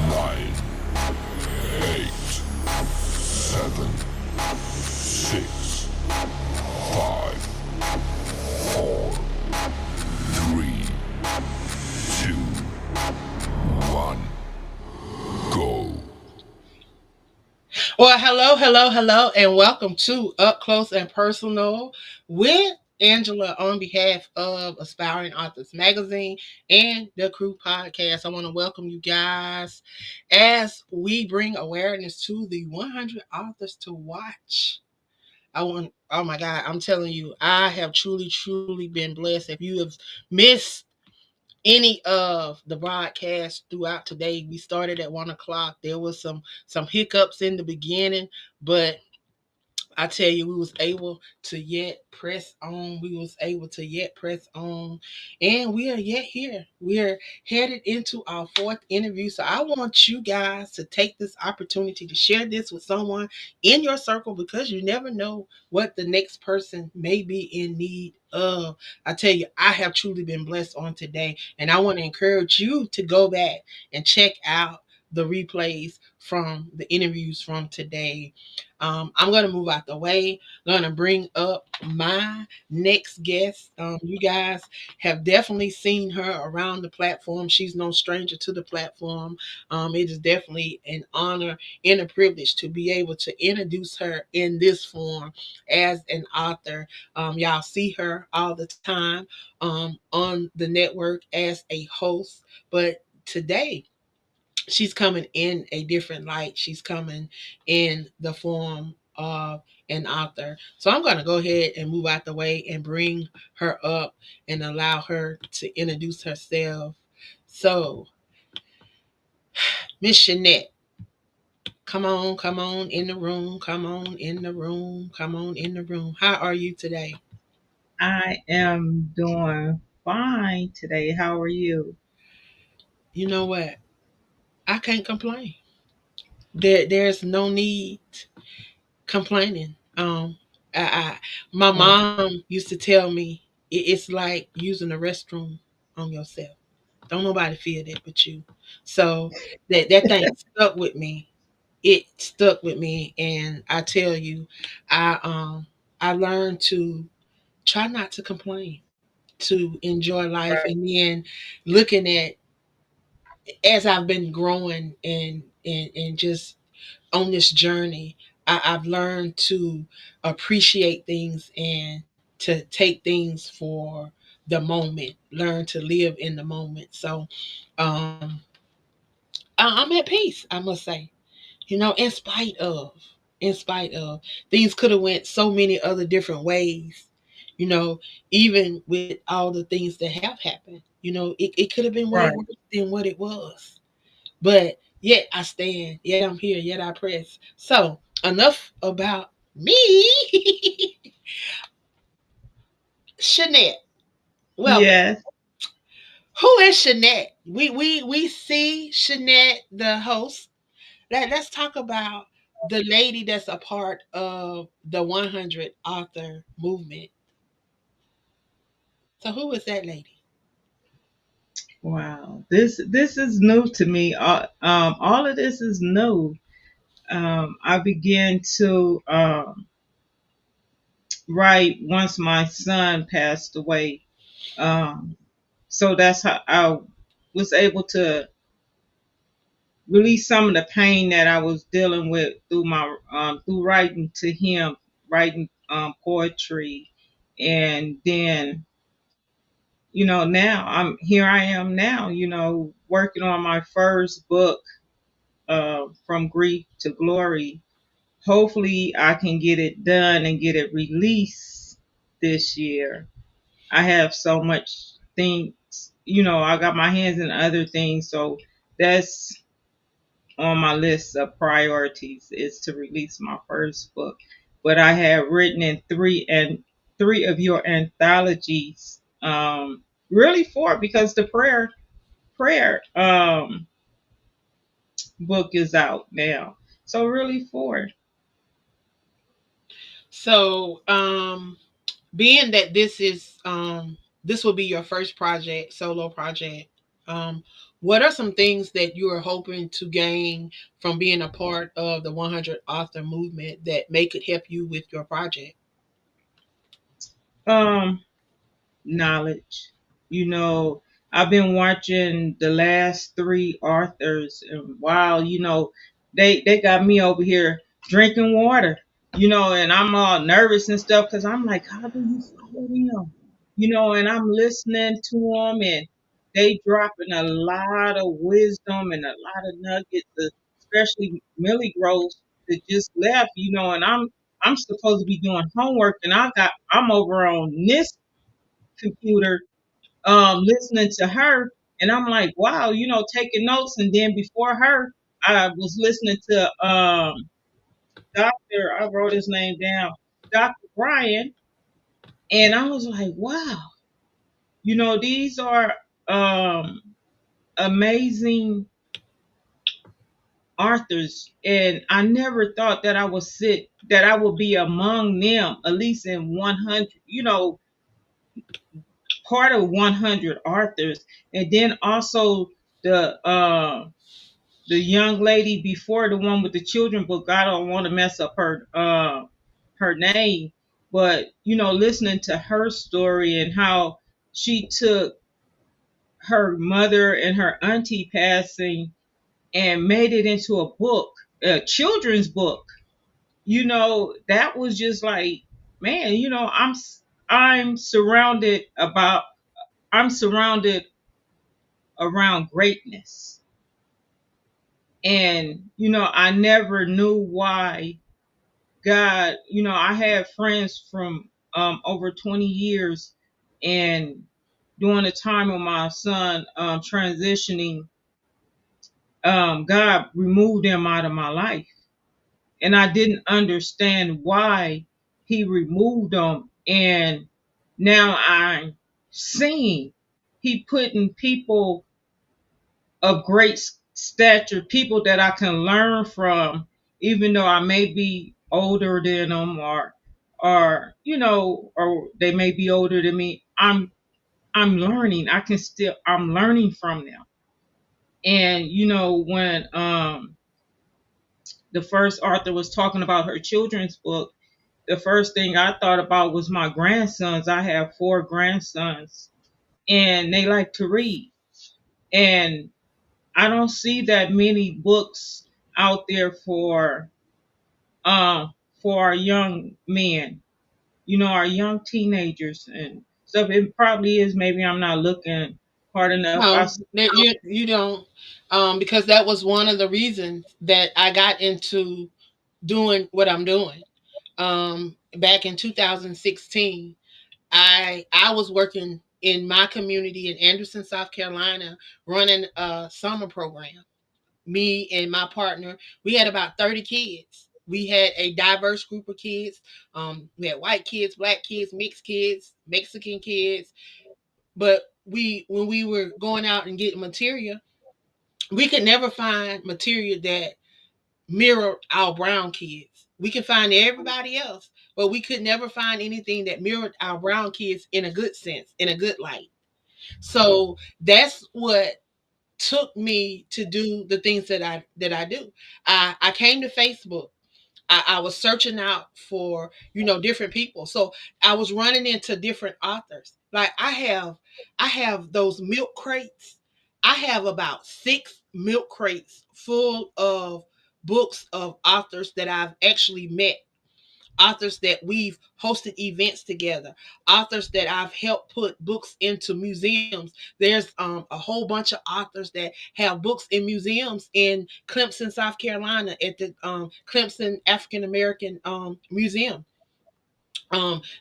Nine, 8, 7, 6, 5, 4, 3, 2, 1, go. Well, hello, and welcome to Up Close and Personal with Angela on behalf of Aspiring Authors Magazine and the Crew Podcast. I want to welcome you guys as we bring awareness to the 100 authors to watch. Oh my God, I'm telling you, I have truly been blessed. If you have missed any of the broadcasts throughout today, we started at 1 o'clock. There was some hiccups in the beginning, but I tell you, we was able to yet press on. We was able to yet press on, and we are yet here. We are headed into our fourth interview. So I want you guys to take this opportunity to share this with someone in your circle because you never know what the next person may be in need of. I tell you, I have truly been blessed on today, and I want to encourage you to go back and check out the replays from the interviews from today. I'm going to move out the way. I'm going to bring up my next guest. You guys have definitely seen her around the platform. She's no stranger to the platform. It is definitely an honor and a privilege to be able to introduce her in this form as an author. Y'all see her all the time on the network as a host, but today she's coming in a different light. She's coming in the form of an author. So I'm going to go ahead and move out the way and bring her up and allow her to introduce herself. So, Miss Shanette, come on in the room, come on in the room, come on in the room. How are you today? I am doing fine today. How are you? You know what? I can't complain. There's no need complaining. I my Oh, mom used to tell me it's like using the restroom on yourself. Don't nobody feel that but you. So that thing stuck with me. It stuck with me, and I tell you, I learned to try not to complain, to enjoy life, right, and then looking at as I've been growing and just on this journey, I've learned to appreciate things and to take things for the moment, learn to live in the moment. So um, I'm at peace, I must say. In spite of things could have went so many other different ways. You know, even with all the things that have happened, it could have been way right. worse than what it was. But yet I stand, yet I'm here, yet I press. So enough about me. Shanette. Welcome. Yes. Who is Shanette? We see Shanette, the host. Let's talk about the lady that's a part of the 100 author movement. So who is that lady? Wow. This is new to me. All of this is new. I began to write once my son passed away. Um, so that's how I was able to release some of the pain that I was dealing with through my through writing to him, writing poetry, and then now I am now, working on my first book, From Grief to Glory. Hopefully I can get it done and get it released this year. I have so much things, I got my hands in other things, so that's on my list of priorities is to release my first book. But I have written in three of your anthologies, really four, because the prayer book is out now. So really four. So being that this will be your first project, solo project, Um, what are some things that you are hoping to gain from being a part of the 100 author movement that may could help you with your project? Um, Knowledge. You know, I've been watching the last three authors, and wow, they got me over here drinking water. And I'm all nervous and stuff because I'm like, how do you follow them? And I'm listening to them, and they dropping a lot of wisdom and a lot of nuggets, especially Millie Rose that just left. And I'm supposed to be doing homework, and I'm over on this computer listening to her, and I'm like, wow, taking notes. And then before her, I was listening to Dr. I wrote his name down, Dr. Brian, and I was like, wow, these are um amazing authors, and I never thought that I would be among them, at least in 100, part of 100 authors. And then also the young lady before, the one with the children book. I don't want to mess up her name, but listening to her story and how she took her mother and her auntie passing and made it into a book, a children's book. That was just like, man, I'm surrounded about I'm surrounded around greatness. And I never knew why God, I had friends from over 20 years, and during the time of my son transitioning, God removed them out of my life. And I didn't understand why he removed them. And now I'm seeing he putting people of great stature, people that I can learn from, even though I may be older than them, or they may be older than me. I'm learning. I'm learning from them. And when the first author was talking about her children's book, the first thing I thought about was my grandsons. I have four grandsons, and they like to read. And I don't see that many books out there um for our young men, our young teenagers and stuff. It probably is. Maybe I'm not looking hard enough. I No, see. that you don't, because that was one of the reasons that I got into doing what I'm doing. Back in 2016, I was working in my community in Anderson, South Carolina, running a summer program. Me and my partner, we had about 30 kids. We had a diverse group of kids. We had white kids, black kids, mixed kids, Mexican kids. But when we were going out and getting material, we could never find material that mirrored our brown kids. We could find everybody else, but we could never find anything that mirrored our brown kids in a good sense, in a good light. So that's what took me to do the things that I do. I came to Facebook. I was searching out for different people. So I was running into different authors. Like I have those milk crates. I have about 6 milk crates full of books of authors that I've actually met, authors that we've hosted events together, authors that I've helped put books into museums. There's a whole bunch of authors that have books in museums in Clemson, South Carolina, at the Clemson African American Museum.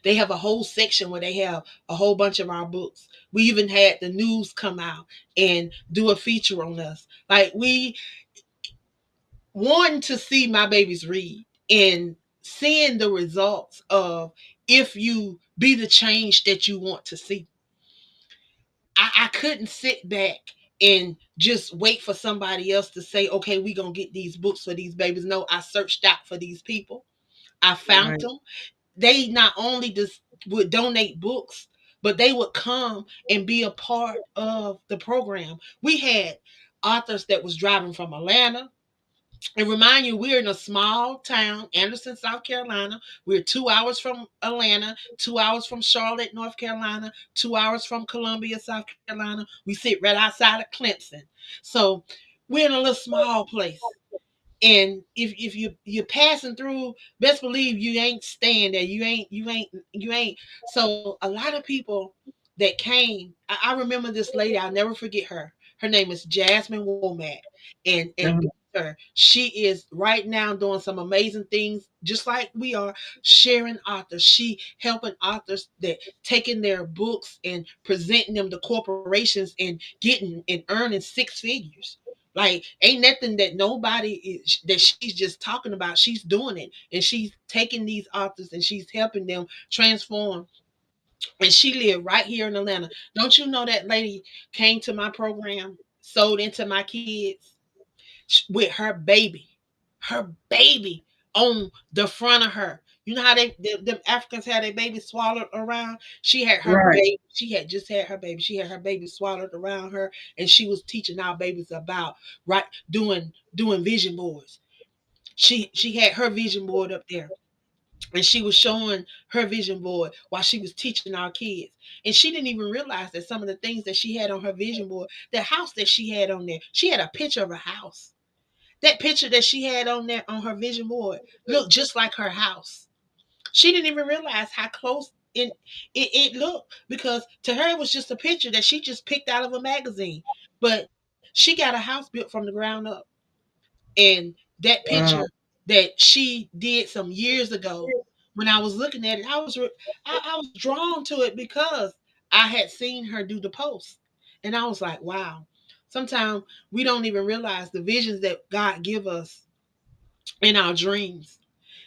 They have a whole section where they have a whole bunch of our books. We even had the news come out and do a feature on us. Like we wanting to see my babies read and seeing the results of, if you be the change that you want to see. I couldn't sit back and just wait for somebody else to say, okay, we're going to get these books for these babies. No, I searched out for these people. I found Right. them. They not only just would donate books, but they would come and be a part of the program. We had authors that was driving from Atlanta. And remind you, we're in a small town, Anderson, South Carolina. We're 2 hours from Atlanta, 2 hours from Charlotte, North Carolina, 2 hours from Columbia, South Carolina. We sit right outside of Clemson. So we're in a little small place. And if you're passing through, best believe you ain't staying there. You ain't. So a lot of people that came, I remember this lady. I'll never forget her. Her name is Jasmine Womack, and Uh-huh. her. She is right now doing some amazing things, just like we are sharing authors. She helping authors that taking their books and presenting them to corporations and getting and earning six figures. Like, ain't nothing that nobody is that she's just talking about. She's doing it, and she's taking these authors and she's helping them transform. And she lived right here in Atlanta. Don't you know that lady came to my program, sold into my kids with her baby on the front of her. You know how them Africans had their baby swallowed around? She had her Right. baby. She had just had her baby. She had her baby swallowed around her, and she was teaching our babies about right doing vision boards. She had her vision board up there, and she was showing her vision board while she was teaching our kids. And she didn't even realize that some of the things that she had on her vision board, the house that she had on there, she had a picture of a house. That picture that she had on there on her vision board looked just like her house. She didn't even realize how close it looked, because to her it was just a picture that she just picked out of a magazine. But she got a house built from the ground up. And that picture Wow. that she did some years ago, when I was looking at it, I was drawn to it because I had seen her do the post. And I was like, wow. Sometimes we don't even realize the visions that God give us in our dreams,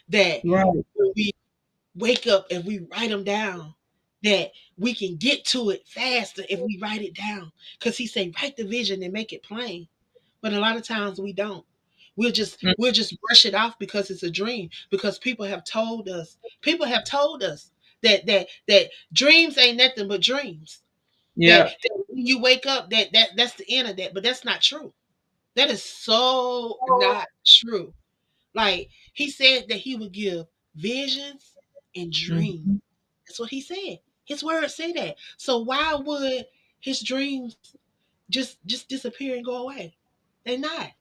that Right. when we wake up and we write them down, that we can get to it faster if we write it down. Because he said, write the vision and make it plain. But a lot of times we don't. Mm. We'll just brush it off because it's a dream. Because people have told us that dreams ain't nothing but dreams. Yeah. That when you wake up, that's the end of that. But that's not true. That is so not true. Like, he said that he would give visions and dreams. Mhm. That's what he said. His words say that. So why would his dreams just disappear and go away? They're not.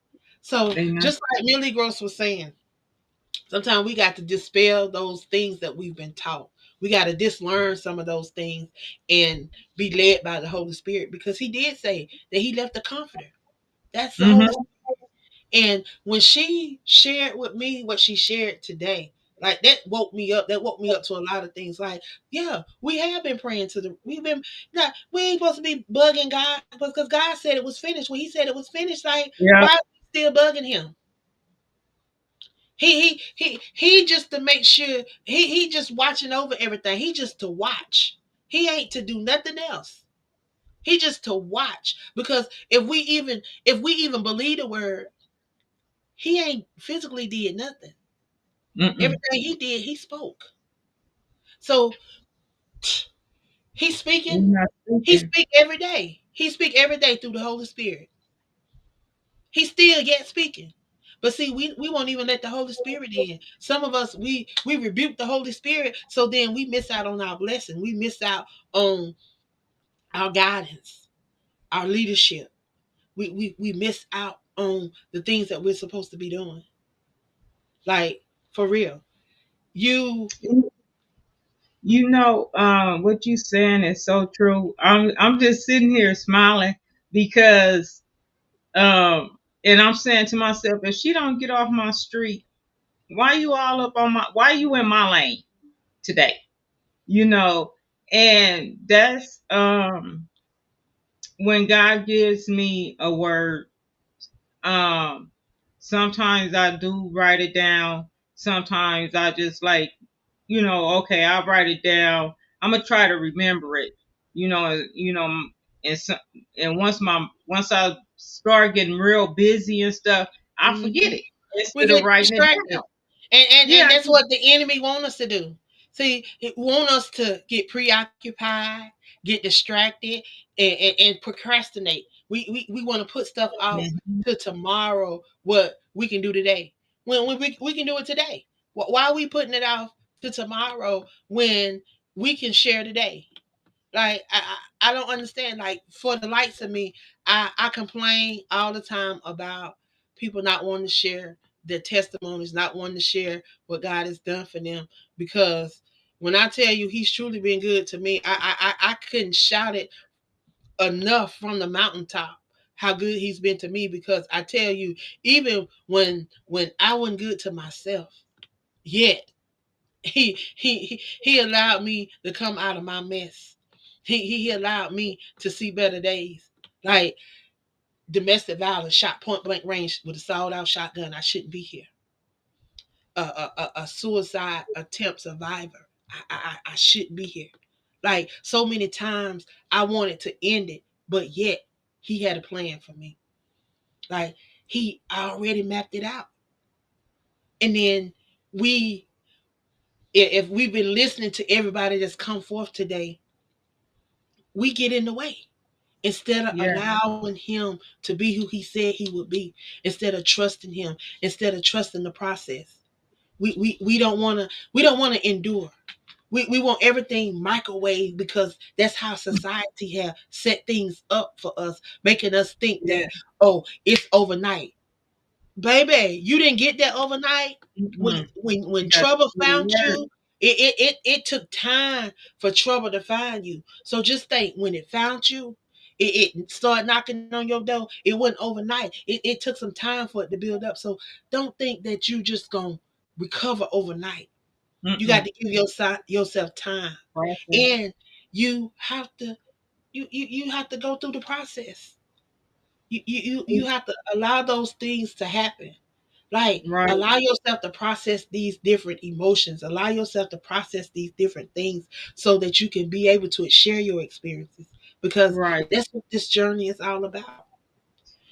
So Amen. just like Millie Gross was saying, sometimes we got to dispel those things that we've been taught. We got to dislearn some of those things and be led by the Holy Spirit, because he did say that he left the comforter. That's the Holy Mm-hmm. Spirit. And when she shared with me what she shared today, like, that woke me up. That woke me up to a lot of things. Like, yeah, we have been praying to the. We've been. Not, we ain't supposed to be bugging God because God said it was finished. When He said it was finished, like, Yeah. why are we still bugging Him? He just to make sure. He just watching over everything. He just to watch. He ain't to do nothing else. He just to watch, because if we even believe the word, he ain't physically did nothing. Mm-mm. Everything he did, he spoke. So he's We're speaking. not He speaking. speak every day. He speak every day through the Holy Spirit. He's still yet speaking. But see, we won't even let the Holy Spirit in. Some of us, we rebuke the Holy Spirit, so then we miss out on our blessing. We miss out on our guidance, our leadership. We miss out on the things that we're supposed to be doing. Like, for real. You What you saying is so true. I'm just sitting here smiling because and I'm saying to myself, if she don't get off my street, why you in my lane today? You know, and that's when God gives me a word, um sometimes I do write it down. Sometimes I just like, okay, I'll write it down. I'm gonna try to remember it. And so, and once I start getting real busy and stuff, I forget Mhm. it We instead of get writing it distracted. down. And Yeah. that's what the enemy want us to do. See, it want us to get preoccupied. get distracted, and procrastinate. We want to put stuff out Mhm. to tomorrow, what we can do today. When we can do it today. Why are we putting it off to tomorrow when we can share today? Like I don't understand. Like for the likes of me, I complain all the time about people not wanting to share their testimonies, not wanting to share what God has done for them. Because when I tell you He's truly been good to me, I couldn't shout it enough from the mountaintop how good He's been to me. Because I tell you, even when I wasn't good to myself, yet he allowed me to come out of my mess. He allowed me to see better days. Like domestic violence, shot point blank range with a sawed out shotgun. I shouldn't be here. A suicide attempt survivor. I shouldn't be here. Like so many times I wanted to end it, but yet he had a plan for me. Like he already mapped it out. And then we, if we've been listening to everybody that's come forth today, we get in the way instead of Yeah. allowing him to be who he said he would be, instead of trusting him, instead of trusting the process. We don't want to endure. We want everything microwave because that's how society have set things up for us, making us think Yeah. that, oh, it's overnight. Baby, you didn't get that overnight. when Mm-mm. when You got to trouble put in found work. you, it took time for trouble to find you. So just think, when it found you, it started knocking on your door. It wasn't overnight. It took some time for it to build up. So don't think that you just gonna recover overnight. You got Mm-mm. to give yourself time. Process. And you have to you have to go through the process. You have to allow those things to happen. Like, Right. allow yourself to process these different emotions, allow yourself to process these different things so that you can be able to share your experiences, because Right. that's what this journey is all about. 'Cause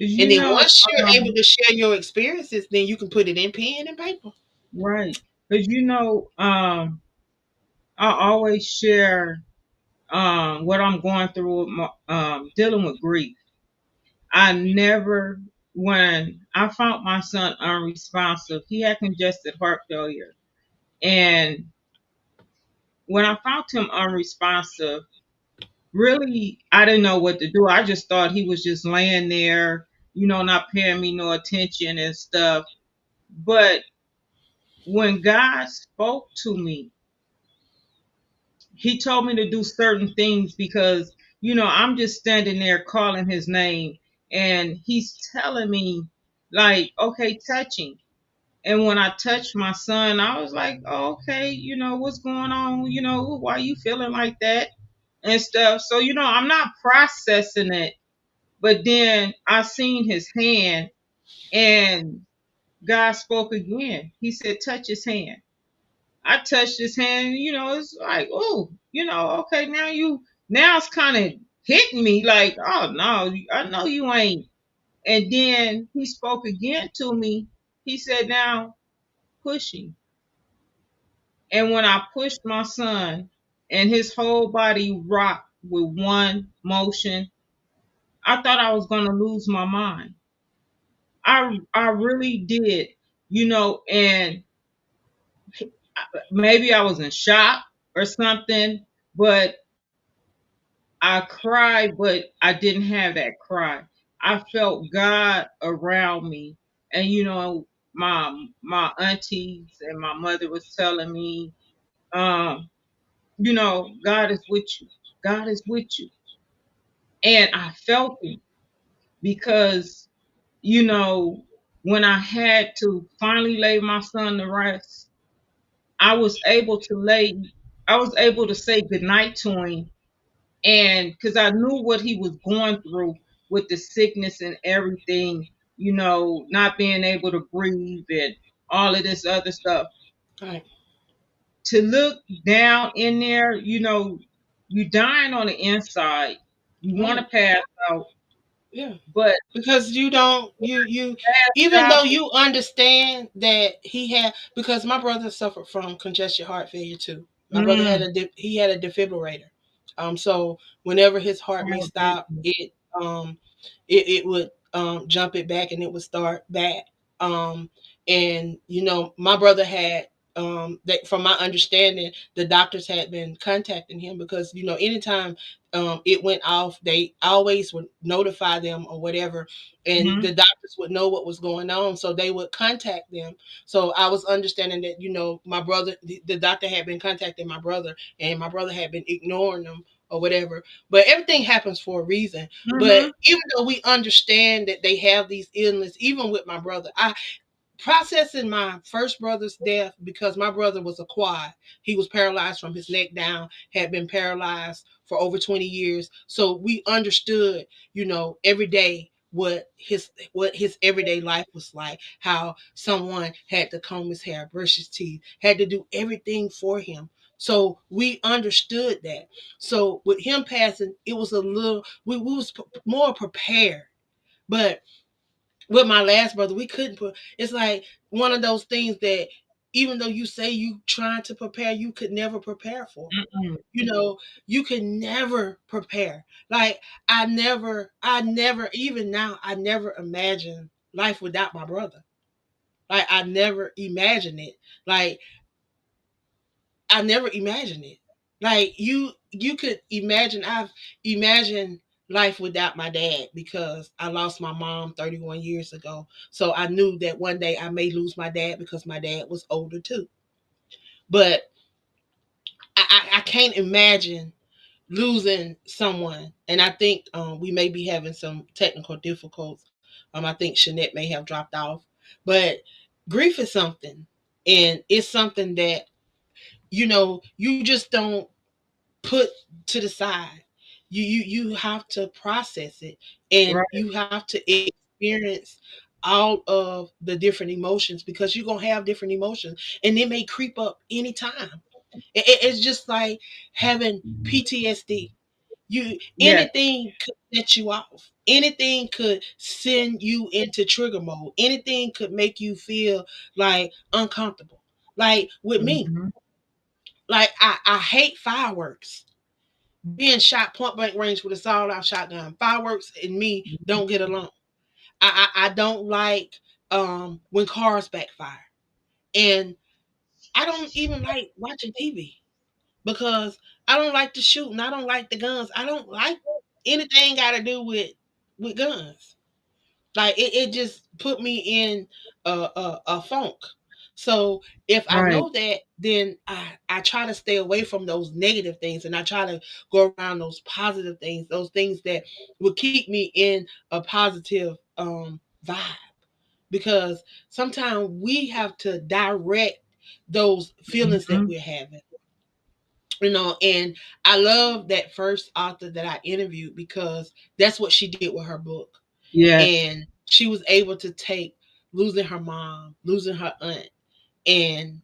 And you then know, once you're able to share your experiences, then you can put it in pen and paper. right. Because I always share what I'm going through with my dealing with grief. I never, when I found my son unresponsive, he had congested heart failure. And when I found him unresponsive, really, I didn't know what to do. I just thought he was just laying there, not paying me no attention and stuff. But when God spoke to me, he told me to do certain things because, I'm just standing there calling his name and he's telling me, like, okay, touching. And when I touched my son, I was like, oh, okay, what's going on? Why you feeling like that and stuff. So, I'm not processing it. But then I seen his hand and God spoke again. He said, touch his hand. I touched his hand, it's like, oh, okay, now it's kind of hitting me like, oh no, I know you ain't. And then he spoke again to me. He said, now pushing. And when I pushed my son and his whole body rocked with one motion, I thought I was going to lose my mind. I really did, and maybe I was in shock or something, but I cried, but I didn't have that cry. I felt God around me. And my aunties and my mother was telling me, um, God is with you. God is with you. And I felt it because, you know, when I had to finally lay my son to rest, I was able to say goodnight to him, and because I knew what he was going through with the sickness and everything, not being able to breathe and all of this other stuff. Right. To look down in there, you dying on the inside. You want to Right. pass out, Yeah. but Because you don't you even God, though you understand that he had, because my brother suffered from congestion heart failure too. My brother had mm, he had a defibrillator. So whenever his heart rate Oh, stopped, um it would jump it back and it would start back. Um and my brother had that, from my understanding, the doctors had been contacting him because anytime it went off, they always would notify them or whatever, and mhm, the doctors would know what was going on, so they would contact them. So I was understanding that my brother, the doctor had been contacting my brother, and my brother had been ignoring them or whatever. But everything happens for a reason. But mhm, even though we understand that they have these illness, even with my brother, I processing my first brother's death, because my brother was a quad. He was paralyzed from his neck down, had been paralyzed for over 20 years. So we understood, every day what his everyday life was like, how someone had to comb his hair, brush his teeth, had to do everything for him. So we understood that. So with him passing, it was a little, we was more prepared. But with my last brother, we couldn't put. It's like one of those things that, even though you say you trying to prepare, you could never prepare for. mm-mm. You could never prepare. Like I never, even now, I never imagined life without my brother. Like I never imagined it. Like I never imagined it. Like you could imagine. I've imagined life without my dad because I lost my mom 31 years ago. So I knew that one day I may lose my dad because my dad was older too. But I can't imagine losing someone. And I think we may be having some technical difficulties. I think Shanette may have dropped off. But grief is something. And it's something that, you just don't put to the side. You have to process it, and Right. you have to experience all of the different emotions, because you're gonna have different emotions, and it may creep up anytime. It's just like having PTSD. Yes. Anything could set you off. Anything could send you into trigger mode. Anything could make you feel like uncomfortable. Like with me, Mhm. like I hate fireworks. Being shot point blank range with a sawed off shotgun. Fireworks and me don't get along. I don't like when cars backfire. And I don't even like watching TV because I don't like the shooting. I don't like the guns. I don't like anything got to do with guns. Like it just put me in a funk. So if I Right. know that, then I try to stay away from those negative things, and I try to go around those positive things, those things that will keep me in a positive vibe. Because sometimes we have to direct those feelings that Mhm. we're having. And I love that first author that I interviewed, because that's what she did with her book. Yes. And she was able to take losing her mom, losing her aunt, and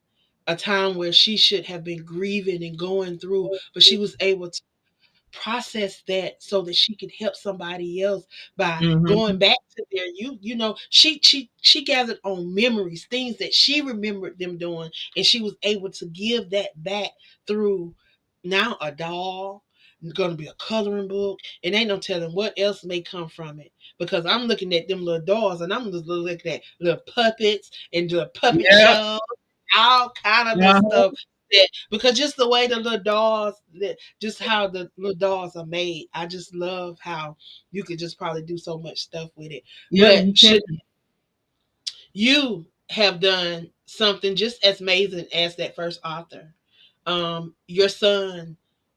a time where she should have been grieving and going through, but she was able to process that so that she could help somebody else by going Mhm. back to their youth. She gathered on memories, things that she remembered them doing, and she was able to give that back through now a doll, gonna be a coloring book, and ain't no telling what else may come from it. Because I'm looking at them little dolls, and I'm just looking at little puppets and the puppet Yep. show, all kind of little Uh-huh. stuff. Because just the way the little dolls, just how the little dolls are made, I just love how you could just probably do so much stuff with it. Yeah, But you can. should you have done something just as amazing as that first author? Your son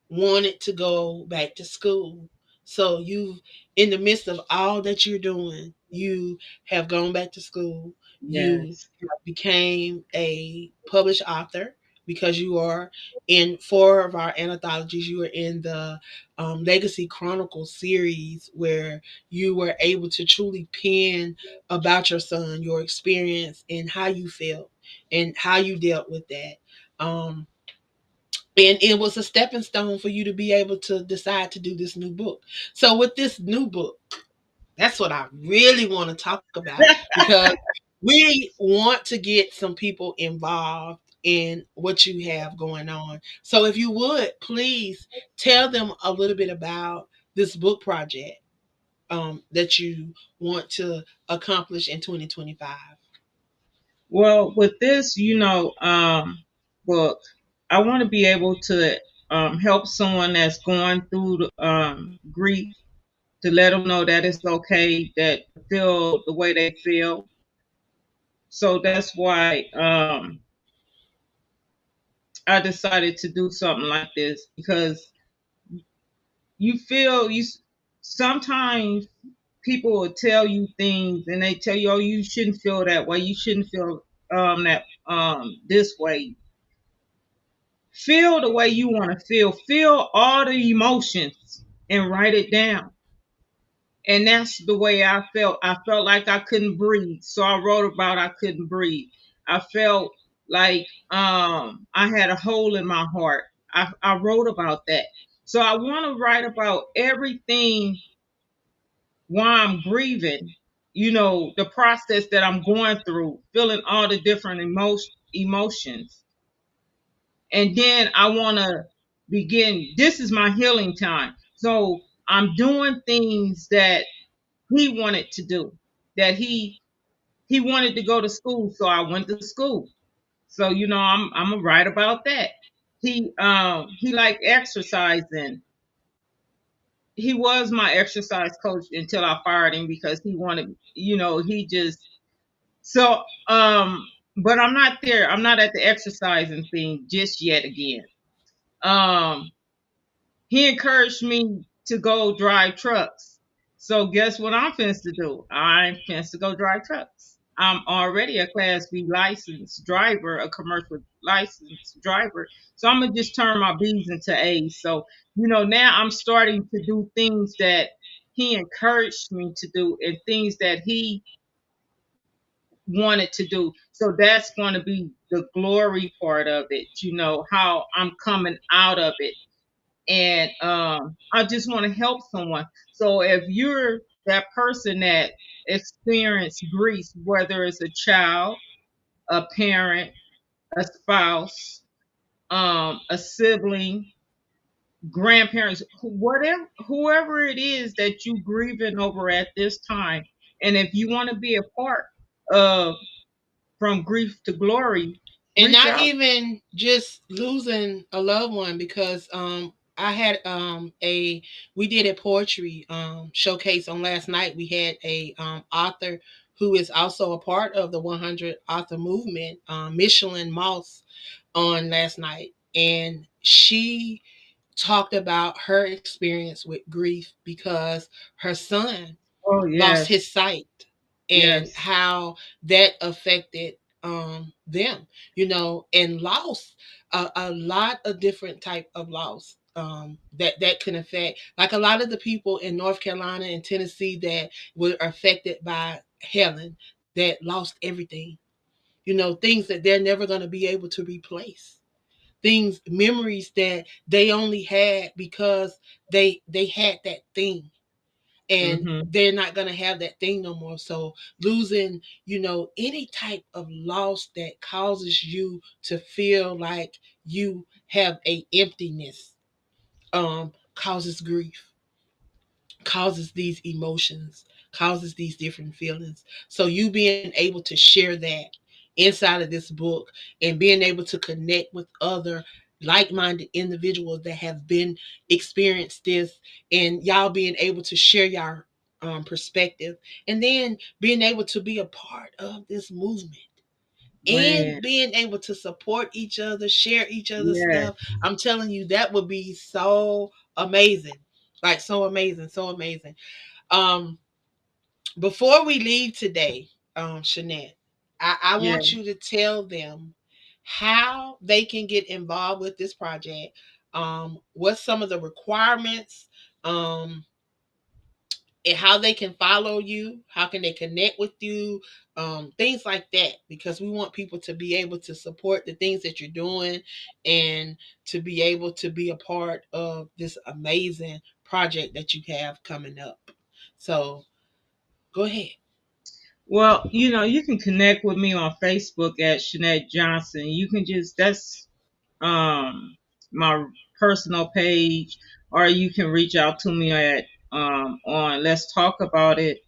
wanted to go back to school. So you, in the midst of all that you're doing, you have gone back to school. You Yes. became a published author because you are in four of our anthologies. You are in the Legacy Chronicles series, where you were able to truly pen about your son, your experience, and how you felt and how you dealt with that. Um, and it was a stepping stone for you to be able to decide to do this new book. So with this new book, that's what I really want to talk about, because we want to get some people involved in what you have going on. So if you would please tell them a little bit about this book project that you want to accomplish in 2025. Well, with this, book, I want to be able to help someone that's going through grief, to let them know that it's okay that feel the way they feel. So that's why I decided to do something like this, because you feel you sometimes people will tell you things and they tell you, oh, you shouldn't feel that way, you shouldn't feel that this way. Feel the way you want to feel all the emotions and write it down. And that's the way I felt like I couldn't breathe, so I wrote about I couldn't breathe. I felt like I had a hole in my heart. I wrote about that. So I want to write about everything while I'm grieving, the process that I'm going through, feeling all the different emotions. And then I want to begin, this is my healing time. So I'm doing things that he wanted to do, that he wanted to go to school, so I went to school. So I'm gonna write about that. He liked exercising. He was my exercise coach until I fired him because he wanted, he just, so but I'm not there. I'm not at the exercising thing just yet again. Um he encouraged me to go drive trucks. So guess what I'm finna to do? I'm finna to go drive trucks. I'm already a Class B licensed driver, a commercial licensed driver. So I'm gonna just turn my B's into A's. So now I'm starting to do things that he encouraged me to do and things that he wanted to do. So that's going to be the glory part of it. How I'm coming out of it, and I just want to help someone. So if you're that person that experienced grief, whether it's a child, a parent, a spouse, a sibling, grandparents, whoever it is that you grieving over at this time, and if you want to be a part of From Grief to Glory, And reach not out. even just losing a loved one, because I had a we did a poetry showcase on last night. We had a author who is also a part of the 100 author movement, Michelin Moss, on last night, and she talked about her experience with grief because her son Oh lost yes, his sight, and yes. how that affected them, and loss, a lot of different type of loss that can affect, like a lot of the people in North Carolina and Tennessee that were affected by Helen, that lost everything, things that they're never going to be able to replace, things, memories that they only had because they had that thing, and Mm-hmm. they're not going to have that thing no more. So losing, any type of loss that causes you to feel like you have a emptiness, causes grief, causes these emotions, causes these different feelings. So you being able to share that inside of this book, and being able to connect with other like-minded individuals that have been experienced this, and y'all being able to share your perspective, and then being able to be a part of this movement, and Man, being able to support each other, share each other's yes, stuff. I'm telling you, that would be so amazing. Like so amazing, so amazing. Um, Before we leave today, Shanette, I yes. want you to tell them how they can get involved with this project. What some of the requirements, um, and how they can follow you, how can they connect with you, things like that, because we want people to be able to support the things that you're doing, and to be able to be a part of this amazing project that you have coming up. So go ahead. Well, you can connect with me on Facebook at Shanette Johnson. You can just that's my personal page, or you can reach out to me at on Let's Talk About It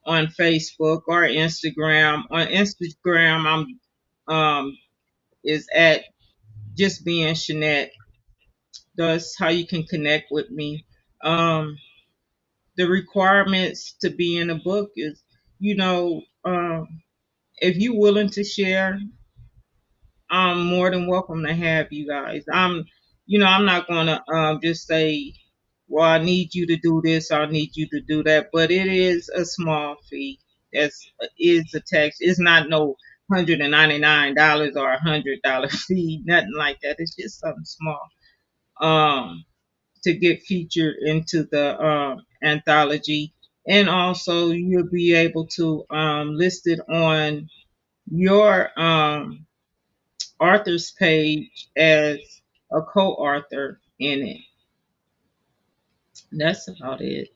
on Facebook or Instagram. On Instagram, is at just being Shanette. That's how you can connect with me. Um, the requirements to be in a book is, you know, if you're willing to share, I'm more than welcome to have you guys. I'm not gonna just say, well, I need you to do this, I need you to do that, but it is a small fee that's is a tax. It's not no $199 or $100 fee, nothing like that. It's just something small. To get featured into the anthology, and also you'll be able to list it on your author's page as a co-author in it. That's about it.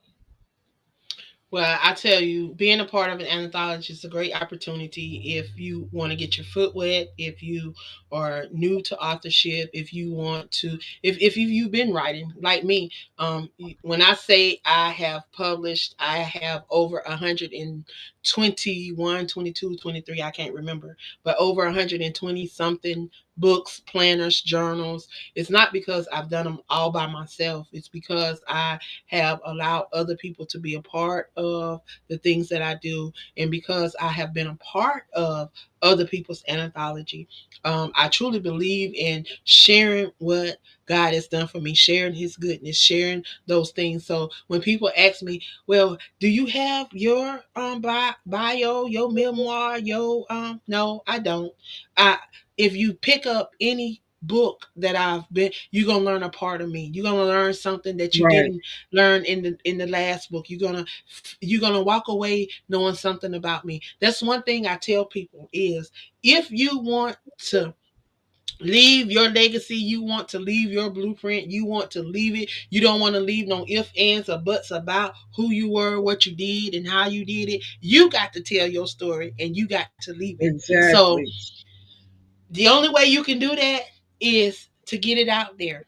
Well, I tell you, being a part of an anthology is a great opportunity if you want to get your foot wet, if you are new to authorship, if you want to, if you've been writing like me. When I say I have published, I have over 121, 22, 23, I can't remember, but over 120 something books, planners, journals. It's not because I've done them all by myself. It's because I have allowed other people to be a part of the things that I do, and because I have been a part of other people's anthology. I truly believe in sharing what God has done for me, sharing His goodness, sharing those things. So when people ask me, "Well, do you have your bio, your memoir, your No, I don't. I If you pick up any book that I've been, you're gonna learn a part of me. You're gonna learn something that you Right. didn't learn in the last book. You're gonna walk away knowing something about me. That's one thing I tell people is, if you want to leave your legacy, you want to leave your blueprint, you want to leave it, you don't want to leave no ifs, ands, or buts about who you were, what you did, and how you did it. You got to tell your story and you got to leave it. So Exactly. the only way you can do that is to get it out there.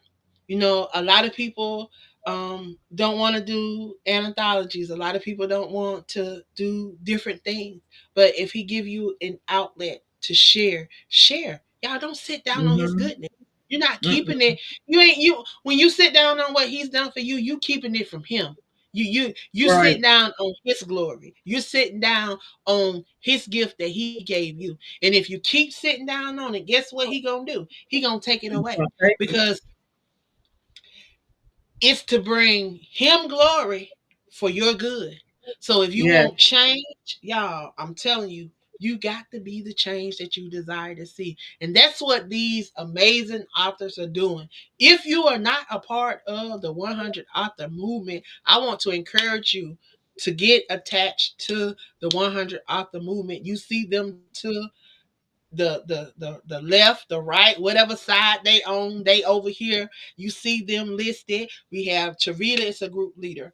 A lot of people don't want to do anthologies. A lot of people don't want to do different things. But if he give you an outlet to share, share. Y'all don't sit down on his Mm-hmm. goodness. You're not keeping Mm-mm. it. You ain't you when you sit down on what he's done for you. You keeping it from him. You Right. sit down on his glory. You're sitting down on his gift that he gave you. And if you keep sitting down on it, guess what he gonna do? He gonna take it You away gonna take it. because it's to bring him glory for your good. So if you Yes. want change, y'all, I'm telling you, you got to be the change that you desire to see. And that's what these amazing authors are doing. If you are not a part of the 100 author movement, I want to encourage you to get attached to the 100 author movement. You see them to the left, the right, whatever side they own, they over here. You see them listed. We have Charita is a group leader.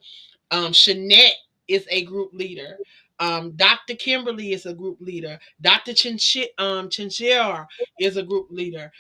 Shanette is a group leader. Dr. Kimberly is a group leader. Dr. Chinchilla is a group leader.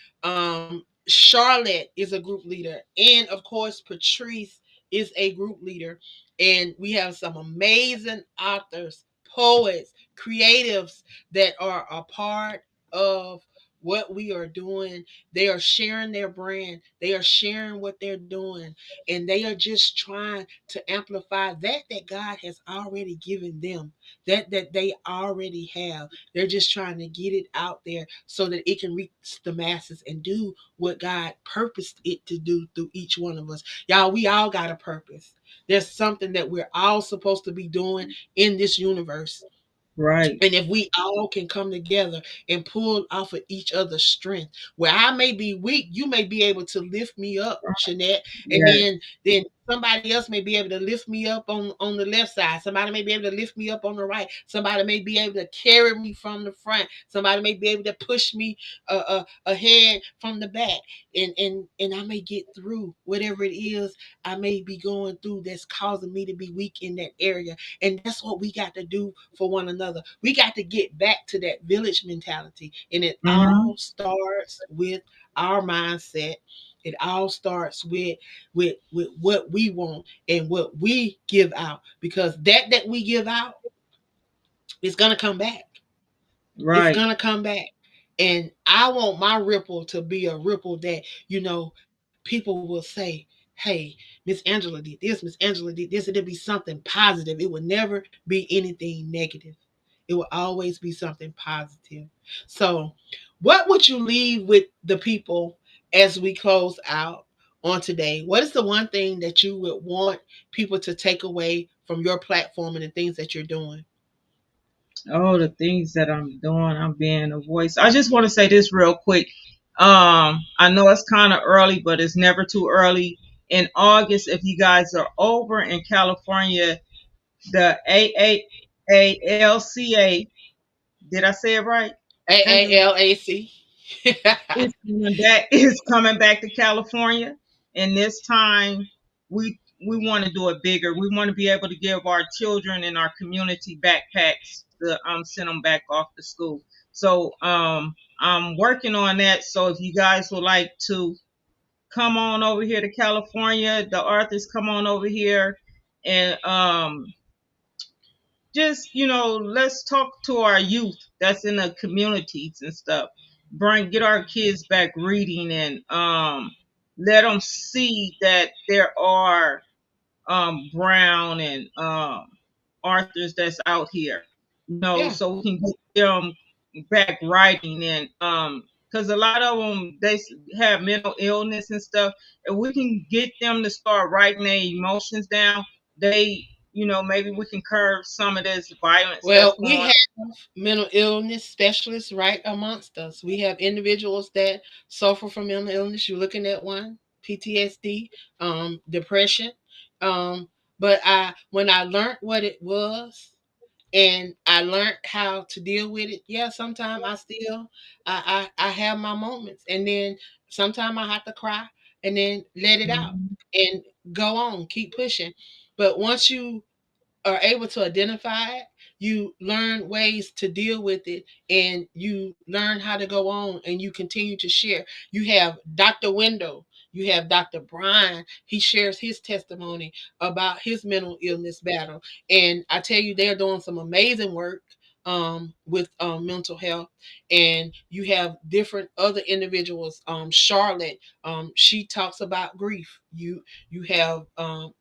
Charlotte is a group leader. And of course, Patrice is a group leader. And we have some amazing authors, poets, creatives that are a part of what we are doing. They are sharing their brand, they are sharing what they're doing, and they are just trying to amplify that God has already given them, that they already have. They're just trying to get it out there so that it can reach the masses and do what God purposed it to do through each one of us. Y'all, we all got a purpose. There's something that we're all supposed to be doing in this universe. Right. And if we all can come together and pull off of each other's strength, where I may be weak, you may be able to lift me up, Shanette. And Yes. then somebody else may be able to lift me up on the left side. Somebody may be able to lift me up on the right. Somebody may be able to carry me from the front. Somebody may be able to push me ahead from the back, and I may get through whatever it is I may be going through that's causing me to be weak in that area. And that's what we got to do for one another. We got to get back to that village mentality, and it Mhm. all starts with our mindset. It all starts with what we want and what we give out, because that we give out is gonna come back. It's Right. gonna come back. And I want my ripple to be a ripple that, people will say, hey, Miss Angela did this, Miss Angela did this, and it'll be something positive. It will never be anything negative. It will always be something positive. So, what would you leave with the people as we close out on today? What is the one thing that you would want people to take away from your platform and the things that you're doing? Oh, the things that I'm doing, I'm being a voice. I just want to say this real quick. I know it's kind of early, but it's never too early. In August, if you guys are over in California, the AAALCA, did I say it right, Angela? AALAC. It's coming back. It's coming back to California, and this time we want to do it bigger. We want to be able to give our children in our community backpacks to send them back off to school. So I'm working on that. So if you guys would like to come on over here to California, the authors come on over here, and just let's talk to our youth that's in the communities and stuff. Get our kids back reading, and let them see that there are brown and authors that's out here, Yeah. so we can get them back writing. And because a lot of them, have mental illness and stuff. If we can get them to start writing their emotions down, they maybe we can curb some of this violence Well, that's we going. have mental illness specialists right amongst us. We have individuals that suffer from mental illness. You're looking at one, PTSD, depression. Um, but when I learned what it was, and I learned how to deal with it. Yeah, sometimes I have my moments, and then sometimes I have to cry and then let it out Mhm. and go on, keep pushing. But once you are able to identify it, you learn ways to deal with it, and you learn how to go on, and you continue to share. You have Dr. Window, you have Dr. Brian. He shares his testimony about his mental illness battle. And I tell you, they're doing some amazing work with mental health. And you have different other individuals. Charlotte, she talks about grief. You have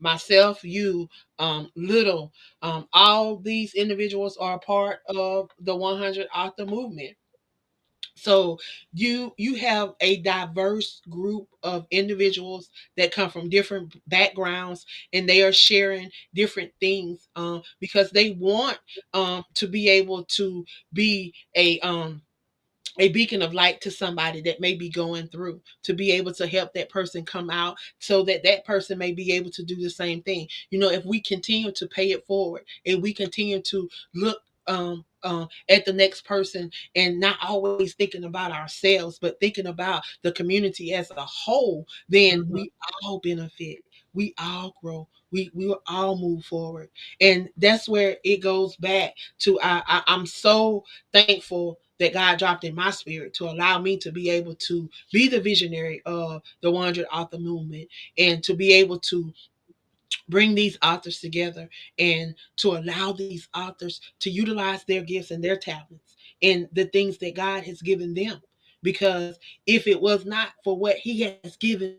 myself, you, Little, all these individuals are a part of the 100 author movement. So you have a diverse group of individuals that come from different backgrounds, and they are sharing different things, because they want to be able to be a beacon of light to somebody that may be going through, to be able to help that person come out, so that that person may be able to do the same thing. If we continue to pay it forward, and we continue to look at the next person, and not always thinking about ourselves, but thinking about the community as a whole, then Mhm. we all benefit. We all grow. We will all move forward. And that's where it goes back to I'm so thankful that God dropped in my spirit to allow me to be able to be the visionary of the 100 author movement, and to be able to bring these authors together, and to allow these authors to utilize their gifts and their talents and the things that God has given them. Because if it was not for what He has given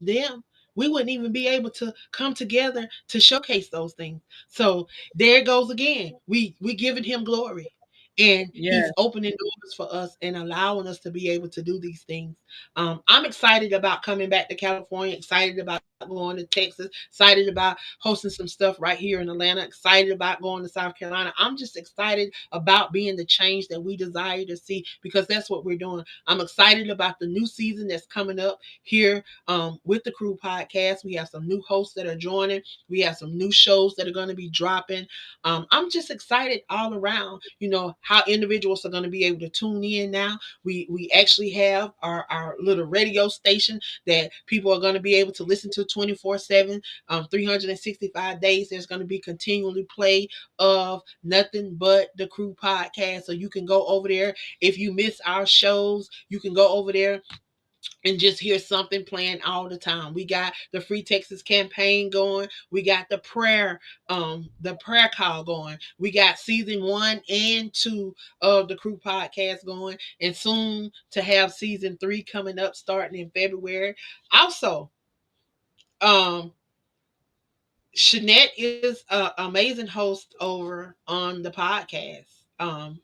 them, we wouldn't even be able to come together to showcase those things. So there it goes again. We giving Him glory, and He's Yeah. opening doors for us and allowing us to be able to do these things. I'm excited about coming back to California, excited about going to Texas, excited about hosting some stuff right here in Atlanta, excited about going to South Carolina. I'm just excited about being the change that we desire to see, because that's what we're doing. I'm excited about the new season that's coming up here with the Crew Podcast. We have some new hosts that are joining. We have some new shows that are going to be dropping. I'm just excited all around, how individuals are going to be able to tune in now. We actually have our little radio station that people are going to be able to listen to 24/7, 365 days. There's going to be continually play of nothing but the Crew Podcast. So you can go over there. If you miss our shows, you can go over there and just hear something playing all the time. We got the Free Texas campaign going. We got the prayer call going. We got season 1 and 2 of the Crew Podcast going, and soon to have season 3 coming up starting in February. Also, um, Shanette is an amazing host over on the podcast.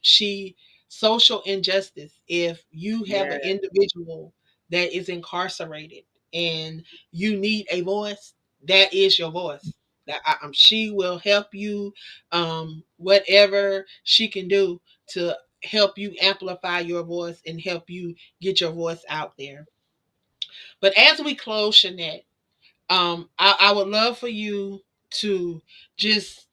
She social injustice. If you have Yeah. an individual that is incarcerated and you need a voice, that is your voice. She will help you, whatever she can do to help you amplify your voice and help you get your voice out there. But as we close, Shanette, I would love for you to just,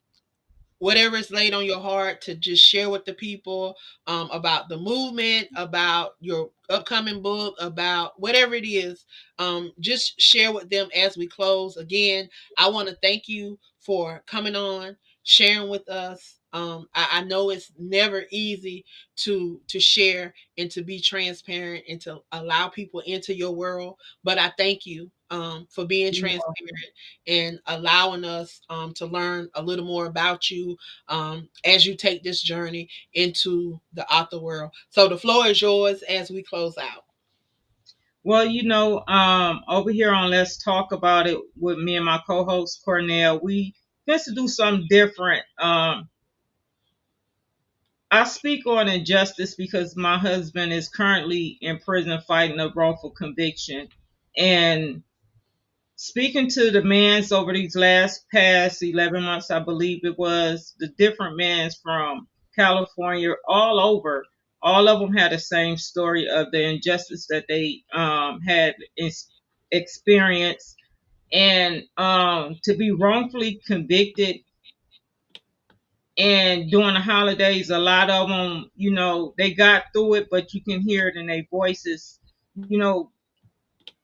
whatever is laid on your heart, to just share with the people about the movement, about your upcoming book, about whatever it is. Just share with them as we close. Again, I want to thank you for coming on, sharing with us. I know it's never easy to share and to be transparent and to allow people into your world, but I thank you for being transparent and allowing us to learn a little more about you as you take this journey into the author world. So the floor is yours as we close out. Well, over here on Let's Talk About It with me and my co-host Cornell, we just to do something different. I speak on injustice because my husband is currently in prison fighting a wrongful conviction. And speaking to the mans over these past 11 months, I believe it was, the different mans from California, all over, all of them had the same story of the injustice that they had experienced. And to be wrongfully convicted, and during the holidays, a lot of them, they got through it, but you can hear it in their voices.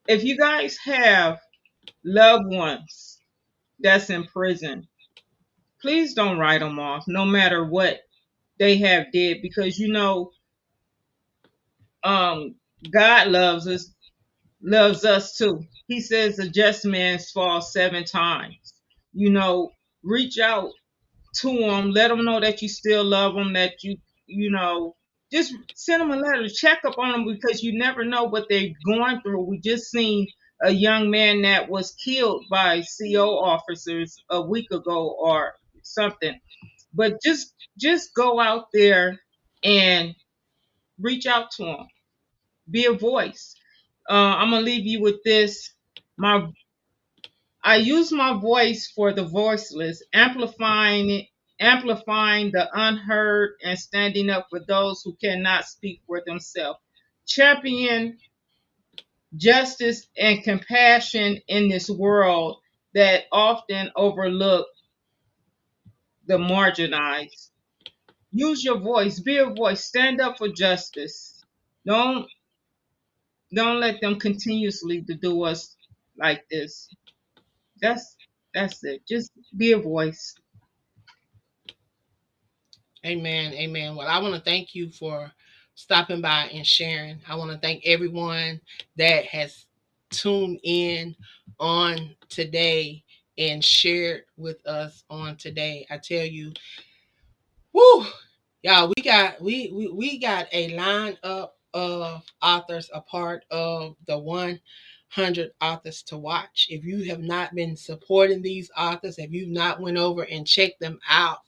If you guys have loved ones that's in prison, please don't write them off, no matter what they have did, because um, God loves us too. He says a just man falls 7 times. You know, reach out to them, let them know that you still love them, that you know, just send them a letter, check up on them, because you never know what they're going through. We just seen a young man that was killed by CO officers a week ago or something. But just go out there and reach out to them, be a voice. I'm gonna leave you with this. My I use my voice for the voiceless, amplifying the unheard, and standing up for those who cannot speak for themselves. Champion justice and compassion in this world that often overlook the marginalized. Use your voice, be a voice, stand up for justice. Don't don't let them continuously to do us like this. That's that's it. Just be a voice. Amen. Amen. Well, I want to thank you for stopping by and sharing. I want to thank everyone that has tuned in on today and shared with us on today. I tell you, whoo, y'all, we got a lineup of authors, a part of the 100 authors to watch. If you have not been supporting these authors, if you've not went over and checked them out,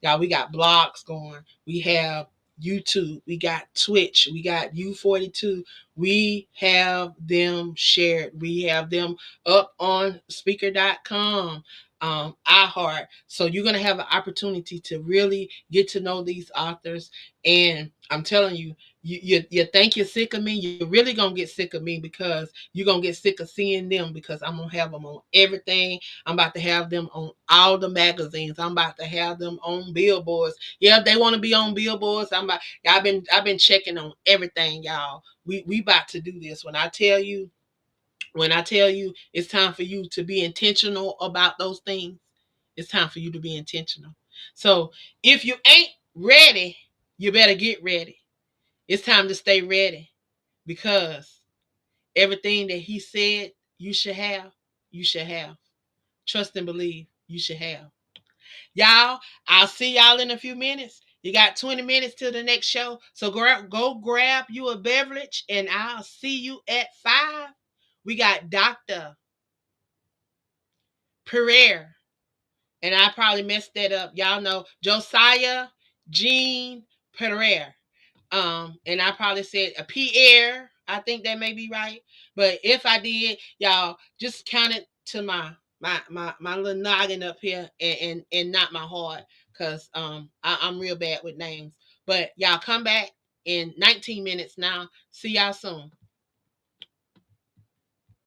y'all, we got blogs going. We have YouTube, we got Twitch, we got U42. We have them shared. We have them up on speaker.com, iHeart. So you're going to have an opportunity to really get to know these authors. And I'm telling you, you think you're sick of me, you're really going to get sick of me, because you're going to get sick of seeing them, because I'm going to have them on everything. I'm about to have them on all the magazines. I'm about to have them on billboards. Yeah, if they want to be on billboards, I've been checking on everything, y'all. We about to do this. When I tell you it's time for you to be intentional about those things, it's time for you to be intentional. So if you ain't ready, you better get ready. It's time to stay ready, because everything that he said you should have, you should have. Trust and believe, you should have. Y'all, I'll see y'all in a few minutes. You got 20 minutes till the next show. So go grab you a beverage, and I'll see you at 5. We got Dr. Pereira. And I probably messed that up. Y'all know Josiah Jean Pereira. And I probably said a Pierre. I think that may be right. But if I did, y'all just count it to my little noggin up here, and not my heart, because I'm real bad with names. But y'all come back in 19 minutes now. See y'all soon.